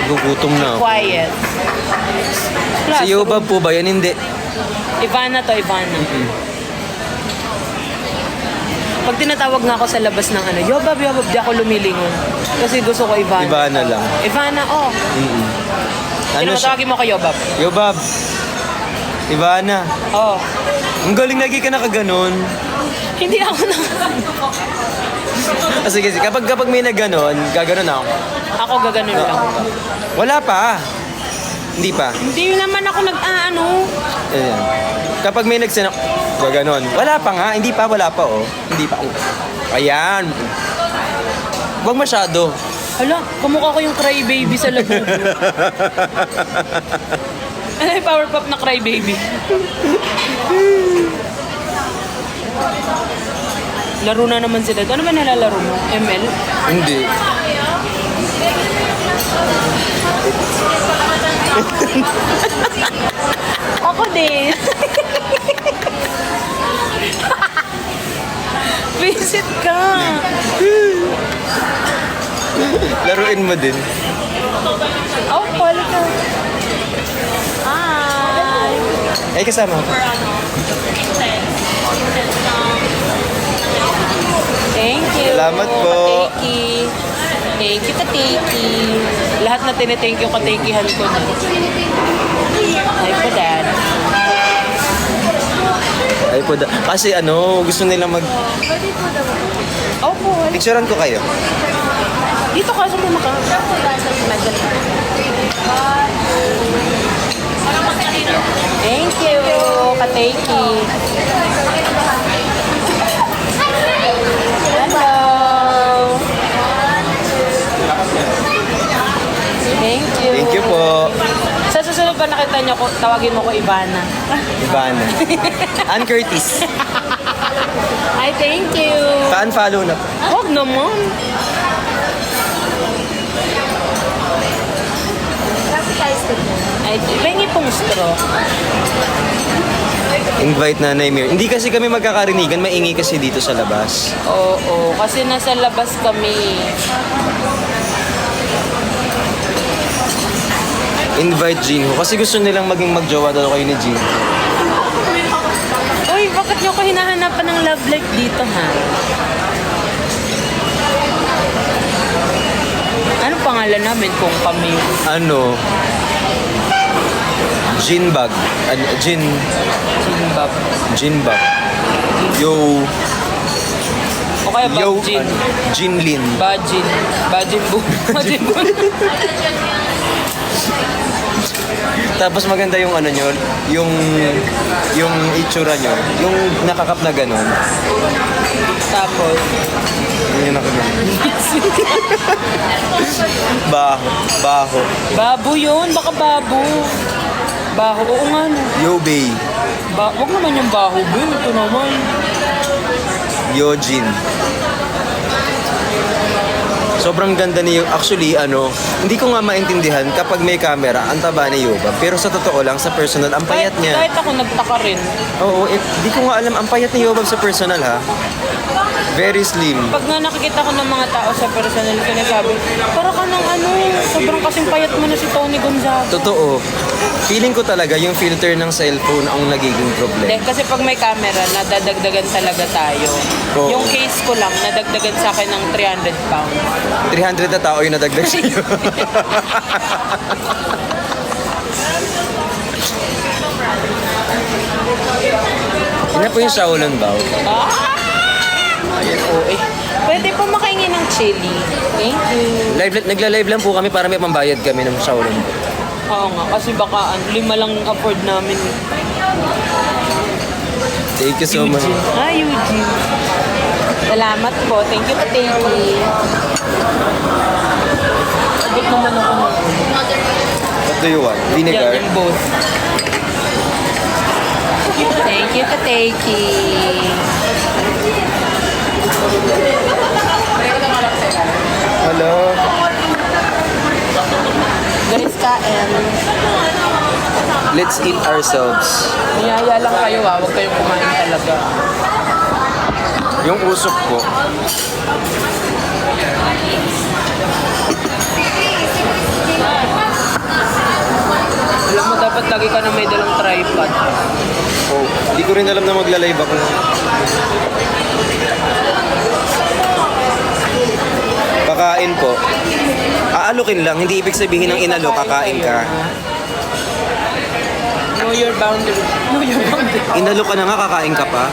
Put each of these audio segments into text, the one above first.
Nagugutom na ako. Quiet. Si Yobab po ba yan? Hindi. Ivana to, Ivana. Pag tinatawag nga ako sa labas ng ano, Yobab, Yobab, di ako lumilingon. Kasi gusto ko Ivana. Ivana lang. Ivana, oh. Ano siya? Tinatawagin mo ko Yobab. Yobab. Ivana. Oh. Ang galing lagi ka nakaganon. Hindi ako na... Sige, kapag may naganon, gaganon ako. Ako gaganon lang. Wala pa. Hindi pa. Hindi naman ako nag-ano. Ayan. Kapag may nagsinak, gaganon. Wala pa nga. Hindi pa, wala pa oh. Hindi pa. Ayan. Huwag masyado. Hala, kamukha ko yung crybaby sa labubo. Ano yung Powerpuff na crybaby? Laro na naman sila. Ano ba nalalaro mo? ML? Hindi. Ako din. Visit ka. Laruin mo din. Oh, call ka. Hi. Ay, kasama ko. Thank you. Salamat po. Kateki. Thank you, Kateki. Lahat na tinithank you, katekihan ko na. Hi po, Dad. Ay po, kasi ano, gusto nilang mag... Opo. Picturean ko kayo. Dito ka sa maka. Thank you, Kateki. Hello. Thank you. Thank you po. Sa susunod ba nakita niyo ko, tawagin mo ko Ivana. Ivana. Ann Curtis. Ay, thank you. Fan-follow na po. Huwag naman. Ay, pengi pong straw. Invite Nanay Mir. Hindi kasi kami magkakarinigan, maingay kasi dito sa labas. Oo, kasi nasa labas kami. Invite Jinho. Kasi gusto nilang maging magjowa daw kayo ni Jinho. Uy, bakit niyo ko hinahanapan ng love life dito, ha? Ano pangalan namin kung kami? Ano? Jinbag. Jin... Jinbab. Jinbag. Yo... O kaya Babjin. Jinlin. Bajin. Bajin bu. Bajin bu. Tapos maganda yung ano nyo, yung itsura nyo, yung nakakap na ganon. Tapos, Yung nakaganon. Baho. Baho. babo yun. Baka babo. Baho. Oo nga, no. Yo Bay. Wag naman yung baho, Bill. Ito naman. Yojin. Sobrang ganda ni actually hindi ko nga maintindihan kapag may camera ang taba ni Yoba, pero sa totoo lang sa personal ang payat niya. Kahit ako nagtaka rin. Oo, di ko nga alam ang payat ni Yoba sa personal ha. Very slim. Pag nga nakikita ko ng mga tao sa personal, sinasabi, para ka ng sobrang kasing payat mo na si Tony Gonzaga. Totoo. Feeling ko talaga yung filter ng cellphone ang nagiging problem. Kasi pag may camera, nadadagdagan talaga tayo. Oo. Yung case ko lang, nadagdagan sa akin ng 300 pounds. 300 na tao yung nadagdag sa'yo. Yan na po yung Shaolin Bao. Ayan, oo eh. Pwede po makahingi ng chili. Thank you. Nagla-live lang po kami para may pambayad kami ng Shaolin Bao. Oo nga, kasi baka 5 lang afford namin. Thank you so much. Hi, Eugene. Salamat po. Thank you, Pateki. Abot naman ako. What do you want? Vinegar? Yan, yung both. Thank you, Pateki. Hello? Guys, kain. Let's eat ourselves. Niyaya lang kayo ha. Huwag kayong kumain talaga. Yung usok ko. lagi ka na may dalang tripod. Oh, hindi ko rin alam na magla-live ako. Kakain po. Aalukin lang, hindi ibig sabihin ng inalo, kakain ka. Know your boundary. Know your boundary. Inalo ka na nga, kakain ka pa.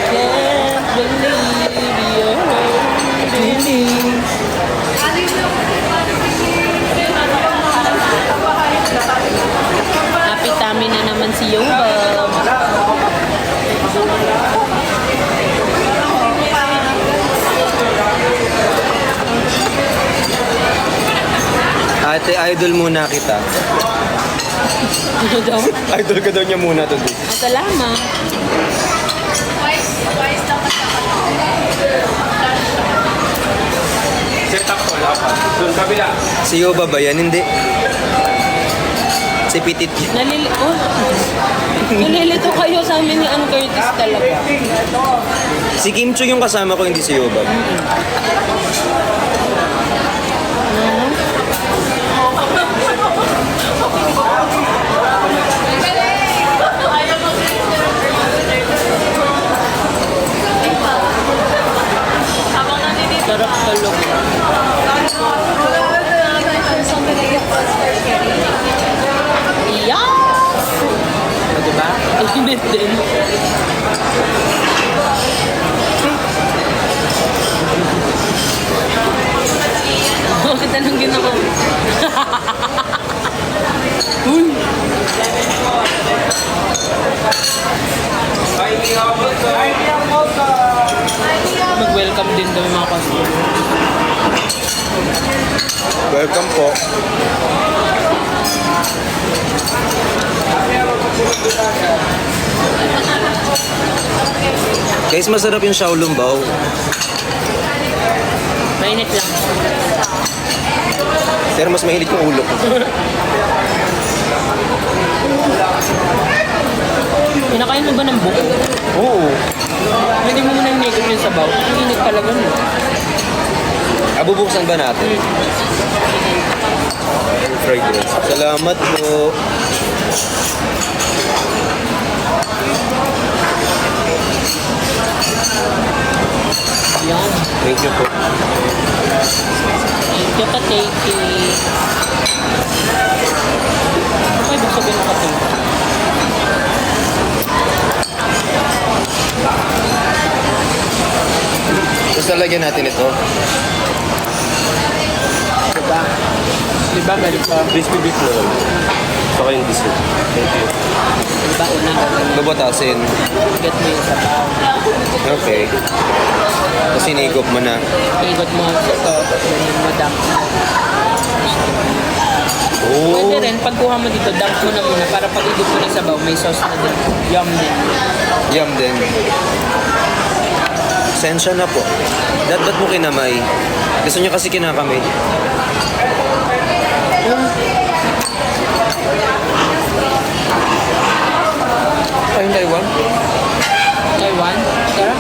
Can't believe you're really. Happy na naman si Yoba. Ate, idol muna kita. Ano daw? Idol ka daw niya muna today. Salamat. Set up ko lang. Doon kabila. Si Yoba ba yan? Hindi. Si Pitit yan. Nalilito kayo sa amin ni Ann Curtis talaga. Si Kim Chu yung kasama ko, hindi si Yoba. Sarap talog. Yeah! O, diba? Init din. Bakit anong ginawa? Uy! Mag-welcome din daw yung mga customer. Welcome po. Guys, masarap yung Shaolong Bao. Mainit lang. Pero mas mahilig yung ulo ko. Pinakain mo ba ng buko? Oo. Hindi mo muna hinigop yung sabaw. Ang init talaga no. Bubuksan ba natin? Fried rice. Salamat po. Yan. Thank you po. Thank you, ka-takey. Okay, ibig sabihin ng ka-takey. Tapos lalagyan natin ito. Diba? Diba, galit ka? Crispy beef na lang. Saka yung dessert. Thank you. Diba, una gagawin. Babatasin. Get mo yung sabaw. Okay. Tapos sinigop mo na. Igot mo sa ito. Ganyan mo dump. Oh. Pwede rin, pagkuha mo dito, dump mo na muna para pag igot mo na sabaw, may sauce na din. Yum din. Yum din. Sensya na po. Ba't mo kinamay? Gusto niya kasi kinakamay. Ayun, Taiwan. Taiwan? Tara.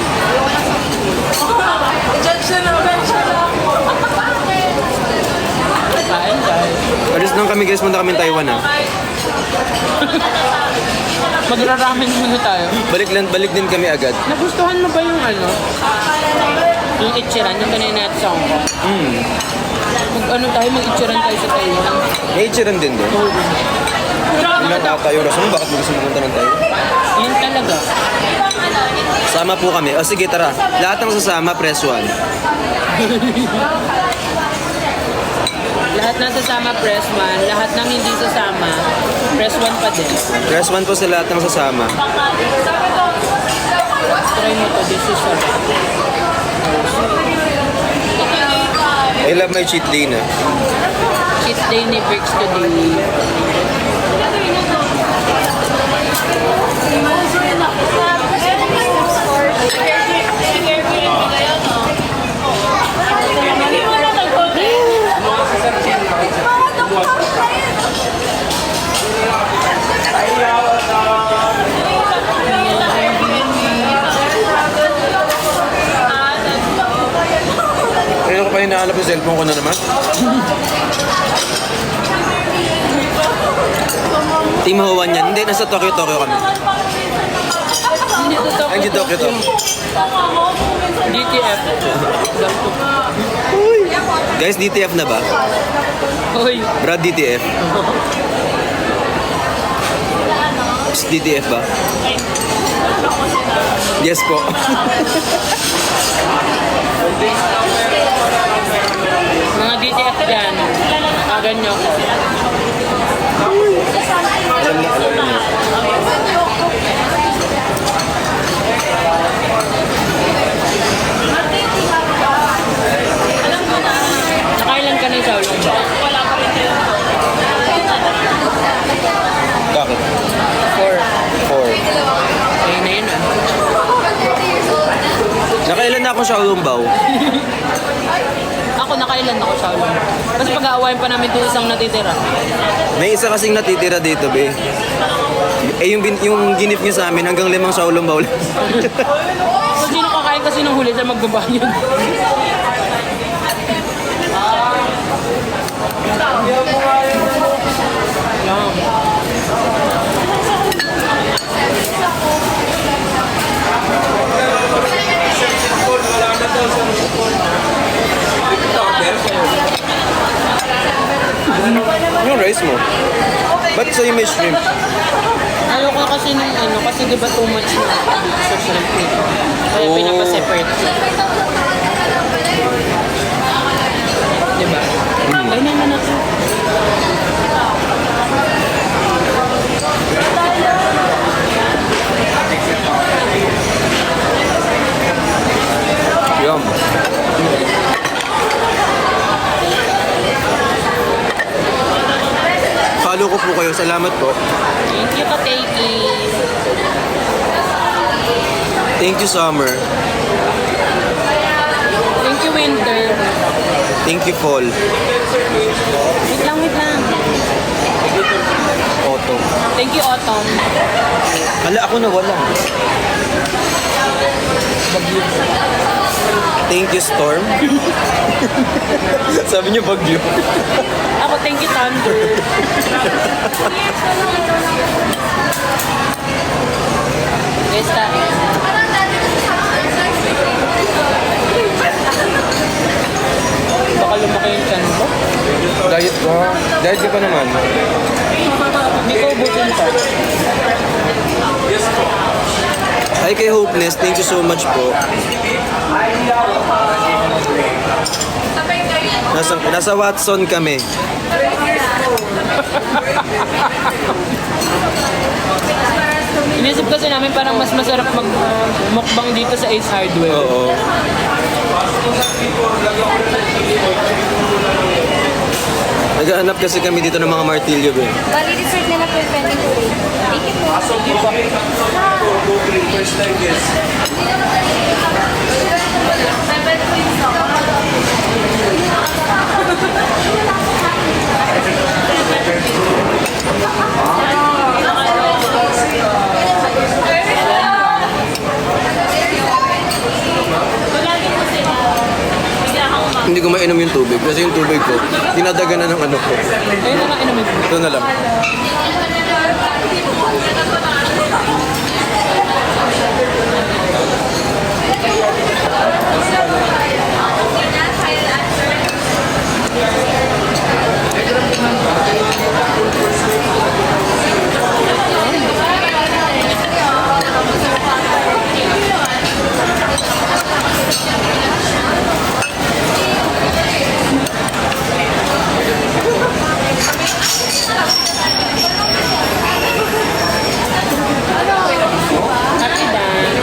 Kain guys. Alis lang kami guys, punta kami Taiwan ha. Magraramen muna tayo. Balik din kami agad. Nagustuhan mo ba yung ano? Yung ichiran, yung kanina natin sa Hong Kong? Mag-ano tayo, mag-ichiran tayo sa Taiwan. May ichiran din doon. Ilang tayo rason, bakit mo gusto pumunta ng Taiwan? Yun talaga. Sama po kami. O sige, tara. Lahat ng sasama, press 1. Lahat ng sasama, press 1. Lahat ng hindi sasama, press 1 pa din. Press 1 po sa lahat ng sasama. Try mo to, this is a I love my cheat day na. cheat day ni Bricks today. Kaya ko pa hinahanap yung cellphone ko na naman. Team Hoan yan. Hindi, nasa Tokyo kami. Hindi to Ay, hindi Tokyo to. DTF. Guys, DTF na ba? Hoy. Brad, DTF. Psst, DTF ba? Yes po. Mga DTF dyan. Agan nyo ko. Alam niyo. Nakailan ka ng Shaolong ba? Bakit? 4. 4. Ayun na yun ah. Nakailan na akong Shaolong Bao? Ako nakailan ako Shaolong. Kasi pag-aawain pa namin doon isang natitira. May isa kasing natitira dito, be. Eh, yung ginip niyo sa amin, hanggang 5 Shaolong Bao lang. Kung sino kakain kasi ng huli, siya magbabayad. Yan. Yung rice mo. Ba't sa'yo may shrimp? Ayoko kasi nung ano, kasi di ba too much na sa shrimp eh. Kaya Oh. pinapa-separate. Diba? Ay naman na to. Yum. Follow ko po kayo. Salamat po. Thank you, Kateki. Thank you, Summer. Thank you, Winter. Thank you, Fall. Wait lang, wait lang. Otto. Thank you, Autumn. Hala, ako na wala. Thank you, Storm. Sabi niyo bagyo. Ako, thank you, Thunder. Yes, baka lumaki yung chan ko. Diet ko. Diet ka pa naman. Hindi ko ubusin pa. Hi kay Hopeless. Thank you so much po. Nasa Watson kami. Inisip kasi namin parang mas masarap mag-mukbang dito sa Ace Hardware. Oo. Naghahanap kasi kami dito ng mga martilyo, be. Bali, dessert nila po yung pending ko. Thank you po. Hindi ko mainom yung tubig kasi yung tubig ko, dinadaganan ng ano ko. Ayun na nga inumin ko. Ito na lang. Happy dance.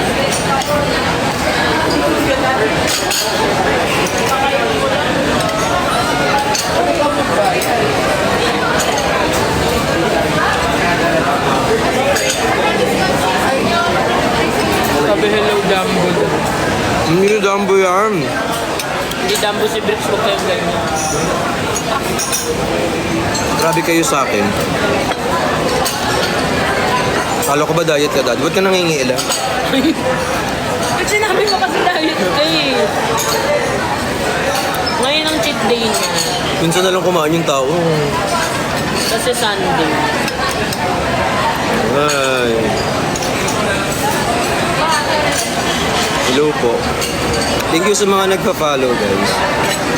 Sabi hello Dumbo. Hindi dambo yan. Hindi Dumbo si Bricks, huwag kayong ganyan. Grabe kayo sa akin. Kala ko ba diet ka, Dad? Ba't ka nangingiila? Ba't sinabi mo kasi diet ka eh? Ngayon ang cheat day niya. Minsan na lang kumain yung tao. Kasi Sunday. Ay. Hello po. Thank you sa mga nagpa-follow, guys.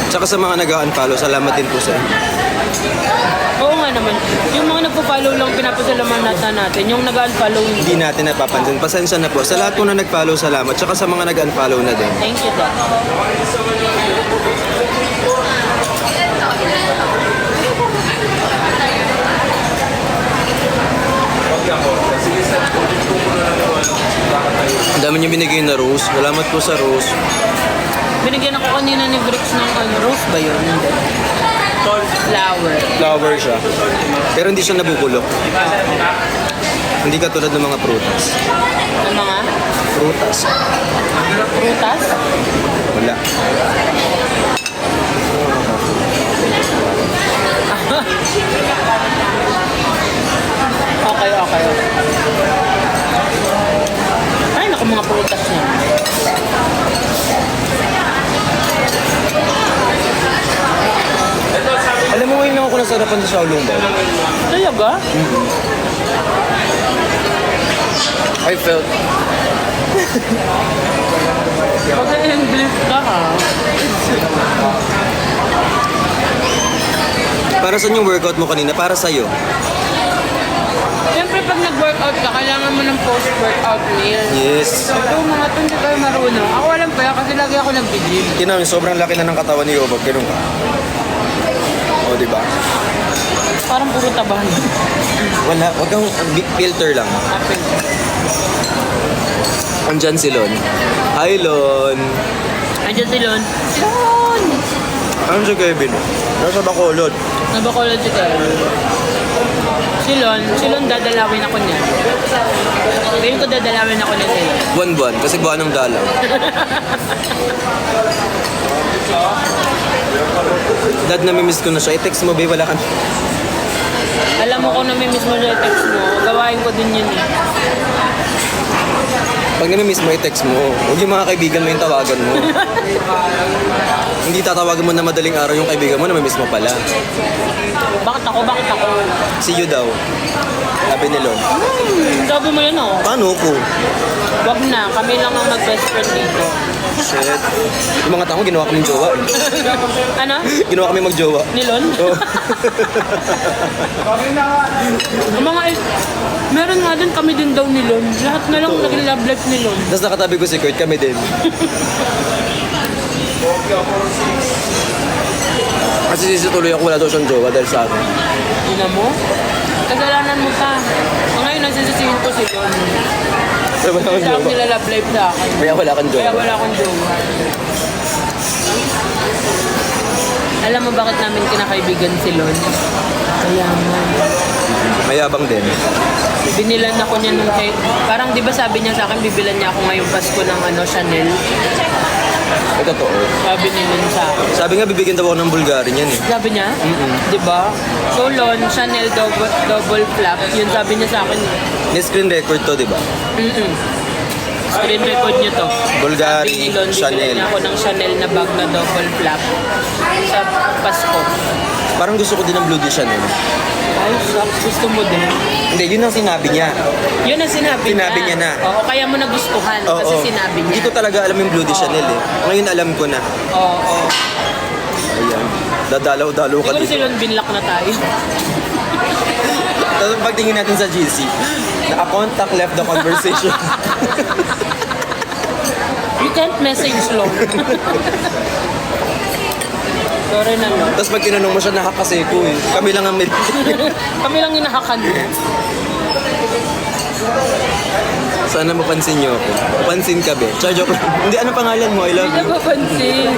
Tsaka sa mga nag-unfollow, salamat din po sa inyo. Oo nga naman. Yung mga nagpo-follow lang pinapasalamatan natin. Yung nag-unfollow, Hindi natin napapansin. Pasensya na po. Sa lahat po na nag-follow, salamat. Tsaka sa mga nag-unfollow na din. thank you, Dad. Ang dami niyo binigay na rose. Salamat po sa rose. Binigyan ako kanina ni Bricks ng ano, rose ba yun? Hindi. Flower. Flower siya. Pero hindi siya nabubulok. Hindi katulad ng mga prutas. Ng mga Prutas. prutas. Wala. Okay, okay. Ay, naku, mga prutas niya. Alam mo ngayon lang ako nasarapan sa Shaolong ba? Talaga? I felt. Pag-English ka ha. Para saan yung workout mo kanina? Para sa'yo. Siyempre, pag nag-workout ka, kailangan mo ng post-workout meal. Yes. Ito, mga ito, hindi kayo marunong. Ako alam pa yan kasi lagi ako nag-gym. Kinami, sobrang laki na ng katawan ni Yobab. Ganun ka. O, diba? Parang puro tabahan. Wala. Wag kang big filter lang. Apple. Andyan si Lon. Hi, Lon. Andiyan si Lon. Lon! Ano si Kevin? Nasa Bacolod. Nabakulod si Kevin. Si Lon dadalawin ako niya. Ngayon ko dadalawin ako niya sila. Buwan-buwan. Kasi buwan ng dalaw. Dad, namimiss ko na siya. I-text mo, babe. Wala ka. Alam mo kung namimiss mo siya text mo, gawain ko din yun eh. Pag namimiss mo, i-text mo. Huwag yung mga kaibigan mo yung tawagan mo. Hindi tatawagan mo na madaling araw yung kaibigan mo, namimiss mo pala. Bakit ako? Bakit ako? See you daw. Sabi ni Lon. Sabi mo yan oh. Paano ko? Wag na, kami lang ang mag-best friend dito. Shit. Yung mga tao, ginawa kaming jowa. Eh. Ano? Ginawa kami magjowa. Ni Lon? Oh. Ang mga meron nga din kami din daw ni Lon. Lahat na lang naging love life ni Lon. Tapos nakatabi ko si Kurt, kami din. Kasi sisituloy ako, wala daw siyang jowa dahil sa akin. Ina mo? Kasalanan mo pa. Ngayon nagsisisihin ko si Lon. Kaya wala kang Sa jowa. nila love life sa akin. Kaya wala kang Kaya jowa. wala akong jowa. Alam mo bakit namin kinakaibigan si Lon? Kaya man. Mayabang din. Binilan ako niya nung kay... Parang di ba sabi niya sa akin, bibilan niya ako ngayong Pasko ng ano, Chanel. Ay, totoo. Sabi ni Lon sa akin. Sabi nga, bibigyan daw ako ng Bulgari niyan eh. Sabi niya? Di ba? So Lon, Chanel double flap. Yun sabi niya sa akin. May screen record to, di ba? Screen record niyo to. Bulgari, Sabi ni Lon, Chanel. bibilan niya ako ng Chanel na bag na double flap. Sa Pasko. Parang gusto ko din ng Blue de Chanel. Ay, shucks. Gusto mo din. Hindi, yun ang sinabi niya. Yun ang sinabi niya. Sinabi niya na. Oo, kaya mo nagustuhan kasi sinabi niya. Hindi ko talaga alam yung Blue de Chanel eh. Ngayon alam ko na. Oo. Ayan. Dadalaw-dalaw ka Siguro dito. si Lon binlock na tayo. Tapos pagtingin natin sa GC, naka-contact left the conversation. You can't message Lon. Sorry na Lon. Tapos pag tinanong mo siya, nakakaseko eh. Kami lang ang may... Kami lang hinahakan mo. Sana mapansin niyo ako. Mapansin ka be. Char, joke lang. Hindi, ano pangalan mo? I love Hindi you. na mapansin.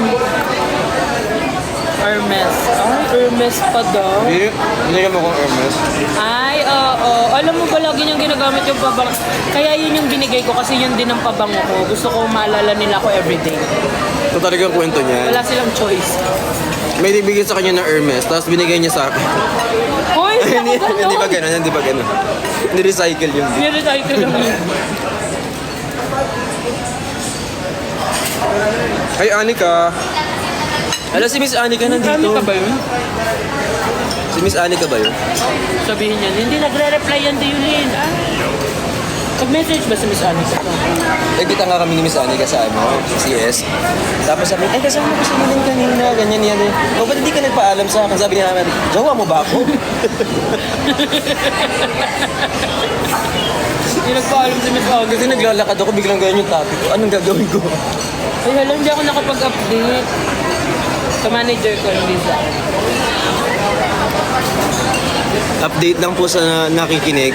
Hermes. Ay, Hermes pa daw. Hindi ka mo kong Hermes. Ay, oo. Alam mo ba lagi niyang ginagamit yung pabango? Kaya yun yung binigay ko kasi yun din ang pabango ko. Gusto ko maalala nila ako everyday. Ito talaga ang kwento niya. Wala silang choice. May ibigay sa kanya ng Hermes, tapos binigay niya sa akin. Hoy, hindi, ako hindi pa ganun, hindi pa ganun. Ni-recycle yung Ni-recycle lang yun. Ay, Anika. Alam, si Miss Anika Ano nandito. ka ba yun? Si Miss Anika ba yun? Sabihin niya, hindi nagre-reply yan to Yulin. Pag-message ba si Miss Anika? Nagkita nga kami ni Miss Anika sa CS. Tapos sabi, ay kasama ko si Miling kanina, ganyan yan. O, ba't hindi ka nagpaalam sa akin? Sabi niya namin, jowa mo ba ako? Hindi nagpaalam si Miss Anika. Kasi naglalakad ako, biglang ganyan yung topic ko. Anong gagawin ko? Ay, hala, hindi ako nakapag-update. Sa manager ko, Lisa. Update lang po sa nakikinig.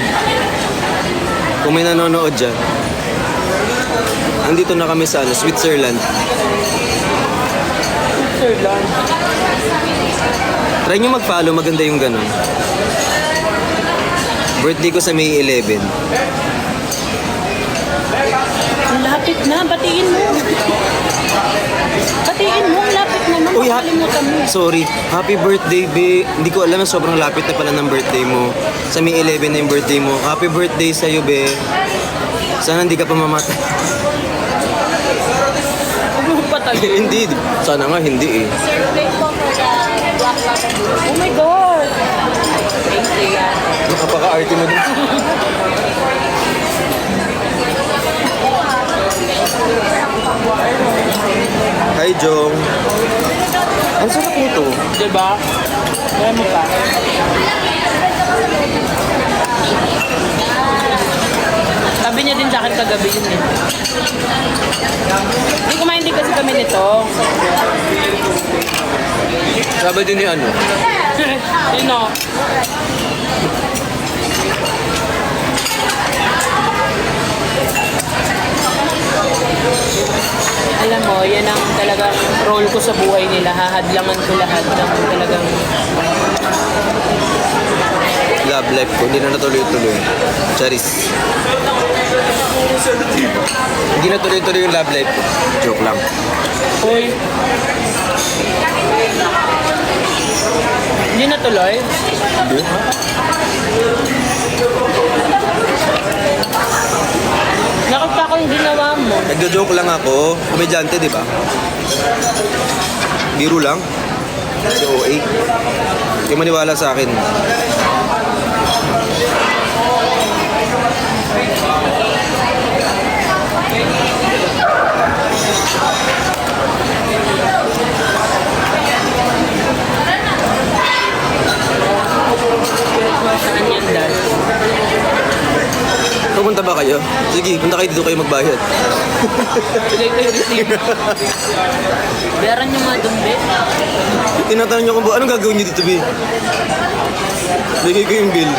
Kung may nanonood dyan. Andito na kami sa Switzerland. Switzerland. Try nyo mag-follow, maganda yung ganun. Birthday ko sa May 11. Ang lapit na, batiin mo. Batiin mo, ang lapit na. Uy, Makalimutan mo. sorry. Happy birthday, be. Hindi ko alam na sobrang lapit na pala ng birthday mo. Sa May 11 na yung birthday mo. Happy birthday sa'yo, be. Sana hindi ka pa mamatay. Huwag mo patay. Hindi. Sana nga, hindi eh. Sir, wait po for the black water. Oh my God! Thank you. Napaka-arte mo din. Hi, Jong. Ang sarap nito. Diba? Marami pa. Sabi niya din sa akin kagabi yun eh. Hindi kumain din kasi kami nito. Sabi din ni ano. Sino? Alam mo, yan ang talagang role ko sa buhay nila. Hahadlangan ko lahat ng talagang Love life ko. Hindi na natuloy-tuloy. Charis. Hindi na tuloy-tuloy yung love life ko. Joke lang. Uy. Hindi natuloy? Hindi. Nakita ko yung ginawa mo. Nagjo-joke lang ako. Komedyante, di ba? Biro lang. Si OA. Hindi maniwala sa akin. Saan yan, Dad? Pupunta ba kayo? Sige, punta kayo dito kayo magbayad. Bigay ko yung receipt. Bayaran nyo mga dumbe. Tinatanong niyo kung anong gagawin niyo dito, B? Bigay ko yung bill.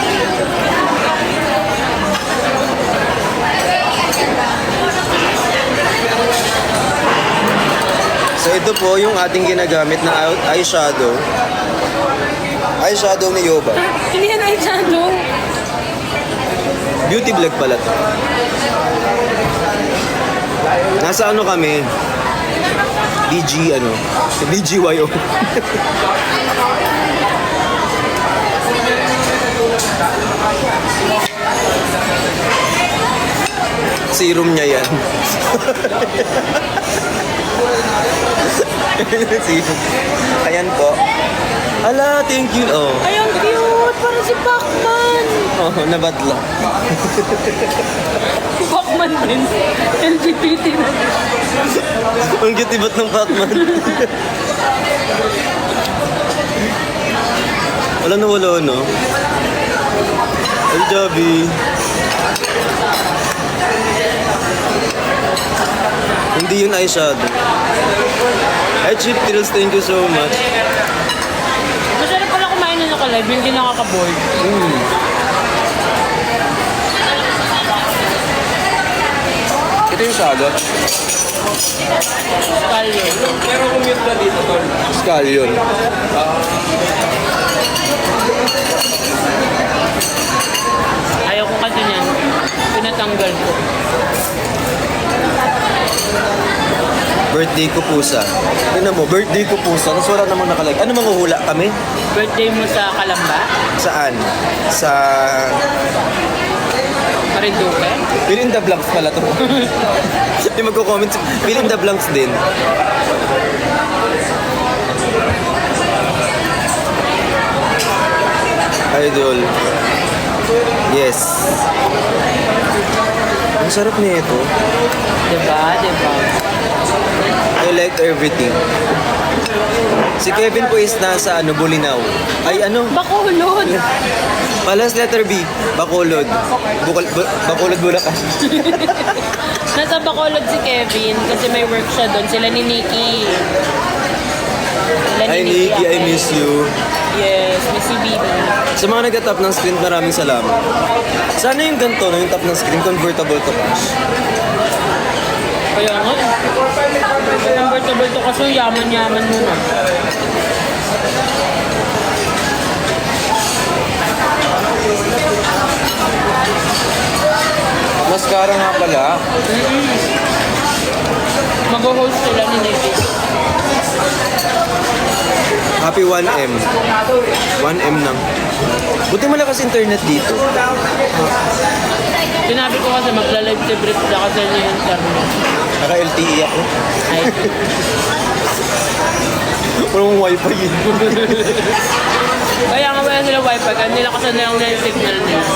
So ito po yung ating ginagamit na eyeshadow. Eyeshadow ni Yoba. Hindi yan ay shadow. Beauty vlog pala to. Nasa ano kami? BGYO. Serum niya yan. Serum. Ayan po. Ala, thank you. Oh, Ay, ang cute! Parang si Pacman! oh nabadla. Pacman din. LGBT na. Ang cute ba't ng Batman? Wala na wala, no? Ay, Javi. Hindi yun eyeshadow. Ay, Chip Thrills, thank you so much. Masarap pala kumain na naka-live, hindi nakaka-board. Ito yung saga. Scallion. Pero commute na dito, tol. Scallion. Ayaw ko kasi niyan. Pinatanggal ko. Birthday ko pusa. Tignan mo, birthday ko pusa. Tapos wala namang nakalag. Ano manghuhula kami? Birthday mo sa Kalamba? Saan? Sa... Marinduque? Fill in the blanks pala to. Yung magko-comment. Fill in the blanks din. Idol. Yes. Ang sarap nito. Diba? Diba? I like everything. Si Kevin po is nasa Bulinaw. Ay Bacolod! Palas letter B. Bacolod. Bacolod, Bulacan. Nasa Bacolod si Kevin kasi may work siya doon. Sila ni Nikki. Hi Nikki, I miss you. Yes, Missy Bibi. Sa mga nag-tap ng screen, maraming salamat. Sana yung ganito, yung tap ng screen, convertible to cash. Kaya nga. Convertible to kasi yaman-yaman mo na. Mascara nga pala. Mag-host sila ni Nikki. Happy 1M. 1M nang. Buti malakas internet dito. Sinabi ko kasi magla-live si Brit na kasi niya yung internet. Naka-LTE ako. Ay, Walang wifi yun. kaya nga wala sila wifi, kaya nila kasi na yung signal nila.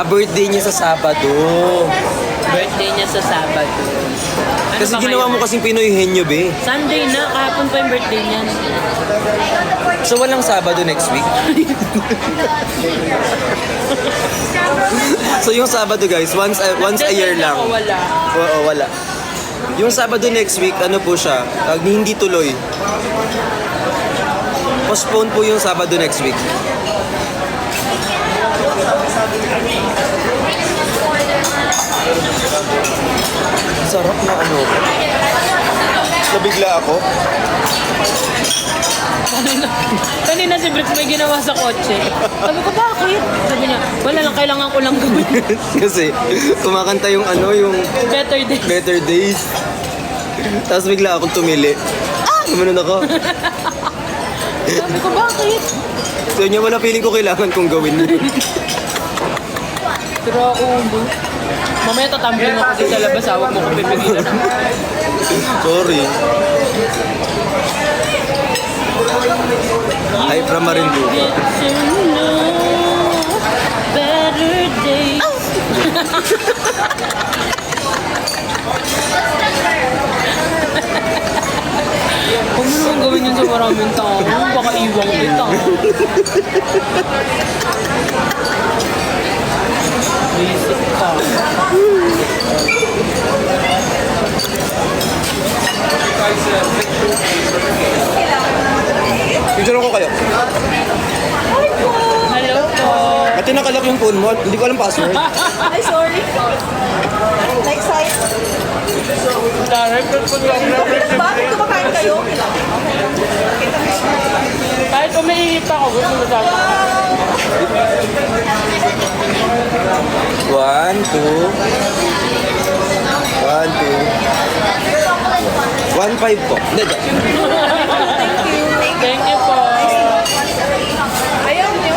Birthday niya sa Sabado. Birthday niya sa Sabado. Ano Kasi ba ginawa ngayon? mo kasing Pinoy henyo, be. Sunday na, kahapon pa yung birthday niya. So walang Sabado next week? So yung Sabado guys, once a year lang. Ako wala. Oo, wala. Yung Sabado next week, ano po siya? Hindi tuloy. Postpone po yung Sabado next week. Sarap na Nabigla ako. Kanina si Brits may ginawa sa kotse. Sabi ko, bakit? Sabi niya, wala lang, kailangan ko lang gawin. Kasi kumakanta yung yung Better day. Better Days. Tapos bigla akong tumili. Gumanon ako. Sabi ko, bakit? So niya wala feeling ko kailangan kong gawin. Pero ako, mamaya tatambling ako dito sa labas, hawak mo ko pipigilan. Sorry. Ay, from Marinduque. Better days. Huwag mo naman gawin yun sa maraming tao. Baka iwang kita. Basic ka. Picture ko kayo. Hello po. At nakalak yung phone mo. Hindi ko alam password. Ay, sorry. Next time. Bakit kumakain kayo? Kahit umiinit ako, gusto mo sa akin. 1, 2. 1, 2. 1, 5 po. Hindi, dyan. Thank you po. Ayaw niyo?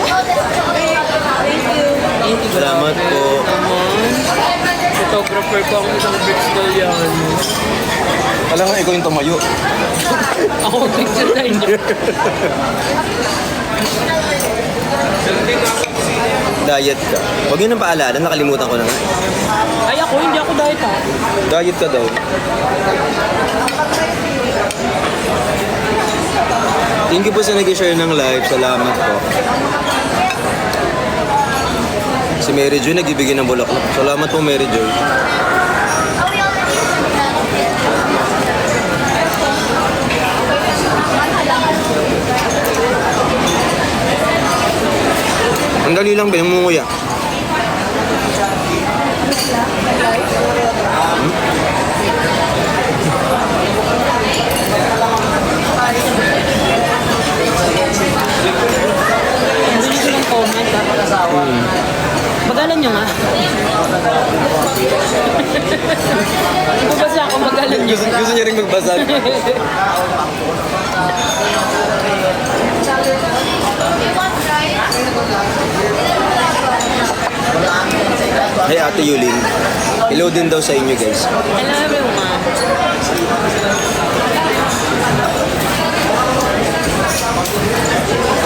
Thank you. Salamat po. Photographer ko ang isang Brits yan. Alam nga, ikaw yung tumayo. Ako picture na inyo. Diet ka. Huwag yun ang paalala. Nakalimutan ko na nga. Ay ako, hindi ako diet ha. Diet ka daw. Thank you po sa nag-share ng live. Salamat po. Si Mary Joy nagbibigay ng bulaklak. Salamat po, Mary Joy. Ang dali lang, binangunguya. Ang bilis ng comment ha. Bagalan nyo nga. Magbabasa ako, bagalan nyo. Gusto niya rin magbasa. Hey Ate Yulin. Hello din daw sa inyo guys. Hello everyone.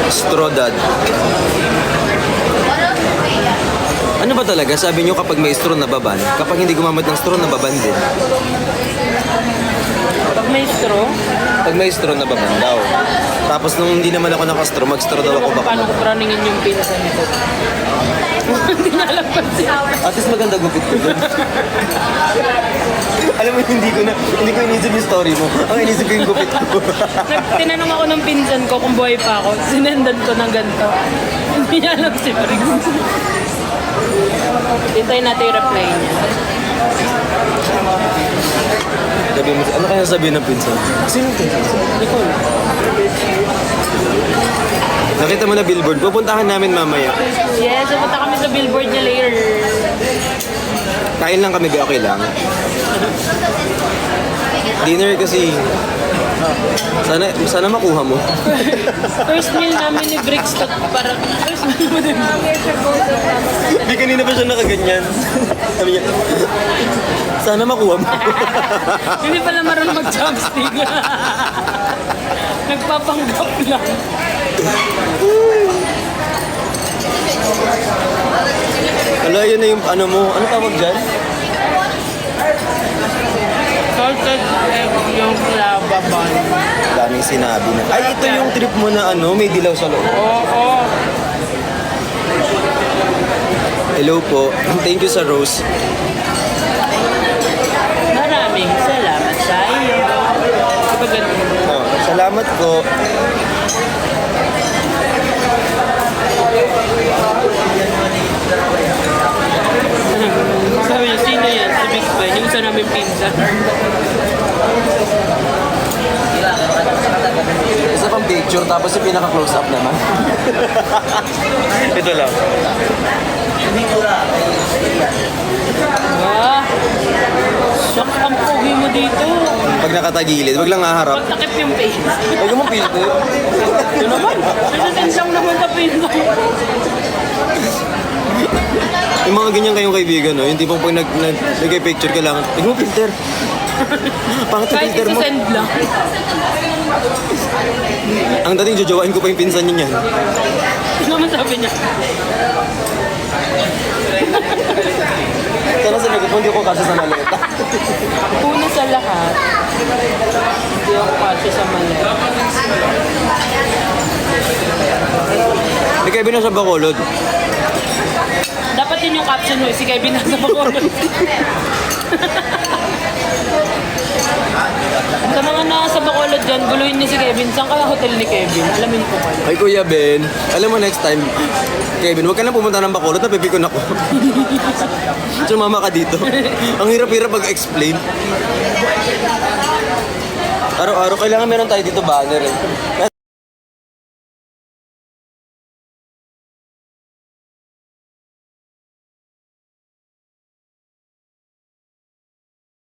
Straw dad. Ano ba talaga? Sabi nyo kapag may straw nababan, kapag hindi gumamit ng straw nababan din. Pag may straw, Pag may straw nababan daw. Tapos nung hindi naman ako naka-straw, mag-straw daw ako baka. paano ko praningin yung pinsan nito? Hindi na alam pa siya. At least maganda gupit ko dun. Alam mo, hindi ko inisip yung story mo. Ang inisip ko yung gupit ko. Tinanong ako ng pinsan ko kung buhay pa ako. Sinendan ko ng ganito. Hindi niya alam si Briggs. Hintayin natin yung reply niya. Sabi mo, ano kaya sabihin ng pinsan? Sino pinsan? Nicole. Nakita mo na billboard, pupuntahan namin mamaya. Yes, pupunta kami sa billboard niya later. Kain lang kami, okay lang. Dinner kasi, sana makuha mo. First meal namin ni Briggs to parang first meal mo din. Hindi kanina pa siya nakaganyan. Sabi niya, sana makuha mo. Hindi pala marunong mag-chopstick. Nagpapanggap lang. Wala, yun na yung ano mo. Ano tawag dyan? Salted egg yung lava bun. Daming sinabi na. Ay, ito yung trip mo na ano, may dilaw sa loob. Oo. Hello po. Thank you sa rose. Maraming salamat sa iyo. Diba ganun? Oh, salamat po. Sabi niya, sino yan? Si Big Ben, yung isa namin pinsan. Isa pang picture, tapos yung pinaka-close up naman. Ito lang. Ah, shock ang pogi mo dito. Pag nakatagilid, wag lang haharap. Pagtakip yung face. Huwag mo filter. Yun naman. Nasasensang naman sa pinsan. Yung mga ganyan kayong kaibigan, no? Yung tipong pag nag-picture ka lang, huwag mo filter. Pangit yung Kahit filter mo. isa-send lang. Ang dating jojowain ko pa yung pinsan niya niyan. Ano naman sabi niya? Sana sinagot mo, hindi ko kasi sa maleta. Una sa lahat, hindi ako kasi sa mali. May Kevin na sa Bacolod. Dapat yun yung caption mo, si Kevin nasa Bacolod. Sa mga nasa Bacolod dyan, guluhin niyo si Kevin. Saan kaya hotel ni Kevin? Alamin ko pala. Ay, Kuya Ben, alam mo next time, Kevin, huwag ka na pumunta ng Bacolod, napipikon ako. Sumama ka dito. Ang hirap-hirap pag-explain. Araw-araw, kailangan meron tayo dito banner eh.